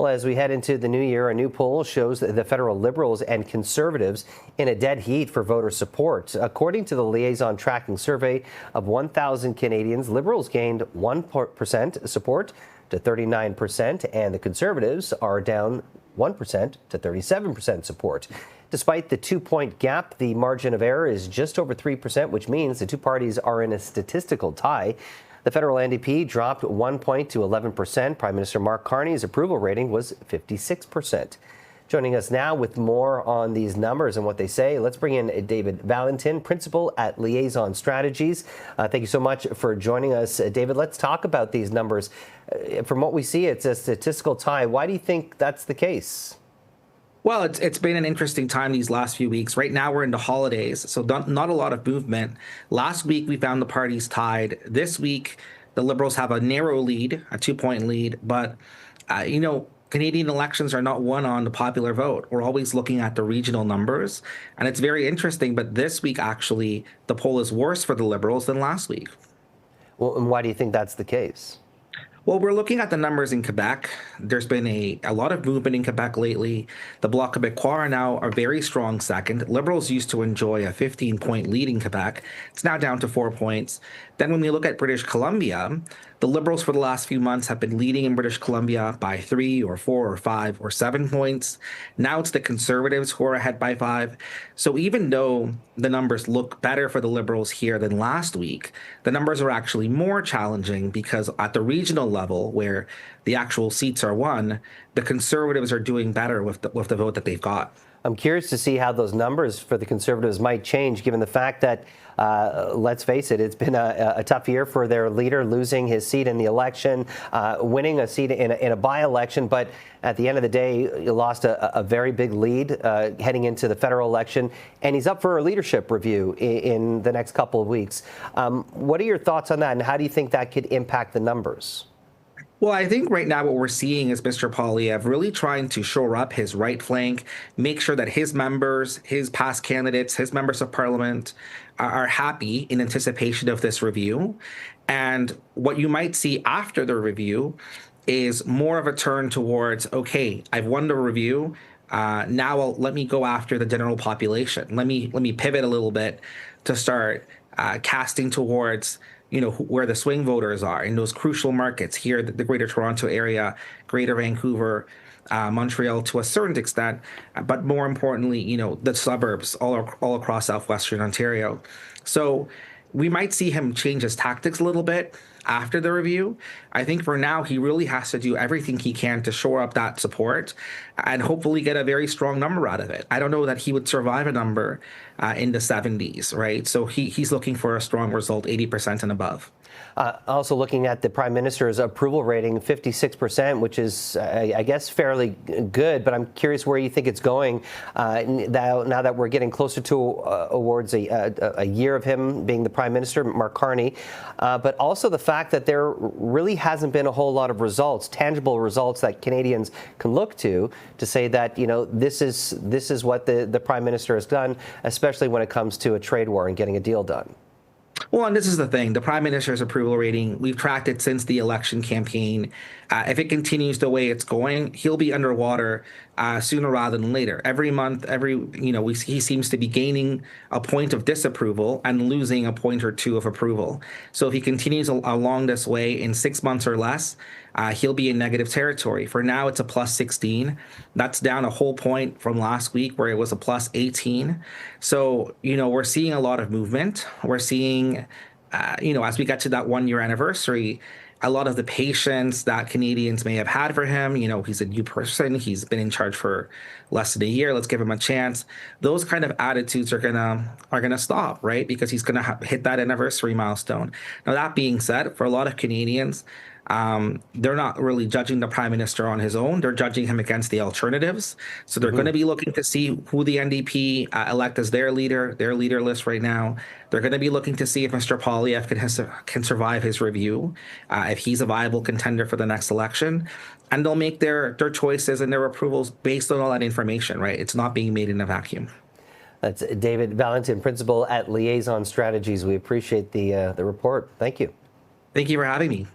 Well, as we head into the new year, a new poll shows that the federal Liberals and Conservatives in a dead heat for voter support. According to the Liaison Tracking survey of 1,000 Canadians, Liberals gained 1% support to 39%, and the Conservatives are down 1% to 37% support. Despite the 2-point gap, the margin of error is just over 3%, which means the two parties are in a statistical tie. The federal NDP dropped 1 point to 11%. Prime Minister Mark Carney's approval rating was 56%. Joining us now with more on these numbers and what they say, let's bring in David Valentin, principal at Liaison Strategies. Thank you so much for joining us. David, let's talk about these numbers. From what we see, it's a statistical tie. Why do you think that's the case? Well, it's been an interesting time these last few weeks. Right now we're into holidays, so not a lot of movement. Last week we found the parties tied. This week the Liberals have a narrow lead, a 2-point lead, but Canadian elections are not won on the popular vote. We're always looking at the regional numbers, and it's very interesting, but this week actually the poll is worse for the Liberals than last week. Well, and why do you think that's the case? Well, we're looking at the numbers in Quebec. There's been a lot of movement in Quebec lately. The Bloc Québécois are now a very strong second. Liberals used to enjoy a 15-point lead in Quebec. It's now down to 4 points. Then when we look at British Columbia, the Liberals for the last few months have been leading in British Columbia by 3 or 4 or 5 or 7 points. Now it's the Conservatives who are ahead by 5. So even though the numbers look better for the Liberals here than last week, the numbers are actually more challenging because at the regional level, where the actual seats are won, the Conservatives are doing better with the vote that they've got. I'm curious to see how those numbers for the Conservatives might change, given the fact that, let's face it, it's been a tough year for their leader, losing his seat in the election, winning a seat in a by-election, but at the end of the day, he lost a very big lead heading into the federal election, and he's up for a leadership review in the next couple of weeks. What are your thoughts on that, and how do you think that could impact the numbers? Well, I think right now what we're seeing is Mr. Poilievre really trying to shore up his right flank, make sure that his members, his past candidates, his members of parliament are happy in anticipation of this review. And what you might see after the review is more of a turn towards, okay, I've won the review. Now let me go after the general population. Let me pivot a little bit to start casting towards where the swing voters are in those crucial markets here, the Greater Toronto Area, Greater Vancouver, Montreal to a certain extent, but more importantly, the suburbs all across southwestern Ontario. So we might see him change his tactics a little bit after the review. I think for now, he really has to do everything he can to shore up that support and hopefully get a very strong number out of it. I don't know that he would survive a number in the 70s, right? So he's looking for a strong result, 80% and above. Also looking at the Prime Minister's approval rating, 56%, which is, I guess, fairly good. But I'm curious where you think it's going now that we're getting closer towards a year of him being the Prime Minister, Mark Carney. But also the fact that there really hasn't been a whole lot of results, tangible results that Canadians can look to say that, this is what the Prime Minister has done, especially when it comes to a trade war and getting a deal done. Well, and this is the thing. The Prime Minister's approval rating, we've tracked it since the election campaign. If it continues the way it's going, he'll be underwater sooner rather than later. Every month, he seems to be gaining a point of disapproval and losing a point or two of approval. So if he continues along this way in 6 months or less, he'll be in negative territory. For now, it's a plus 16. That's down a whole point from last week where it was a plus 18. So, we're seeing a lot of movement. We're seeing, as we get to that 1-year anniversary, a lot of the patience that Canadians may have had for him, he's a new person, he's been in charge for less than a year, let's give him a chance. Those kind of attitudes are gonna stop, right? Because he's gonna hit that anniversary milestone. Now, that being said, for a lot of Canadians, they're not really judging the Prime Minister on his own. They're judging him against the alternatives. So they're going to be looking to see who the NDP elect as their leader list right now. They're going to be looking to see if Mr. Poilievre can survive his review, if he's a viable contender for the next election. And they'll make their choices and their approvals based on all that information, right? It's not being made in a vacuum. That's David Valentin, principal at Liaison Strategies. We appreciate the report. Thank you. Thank you for having me.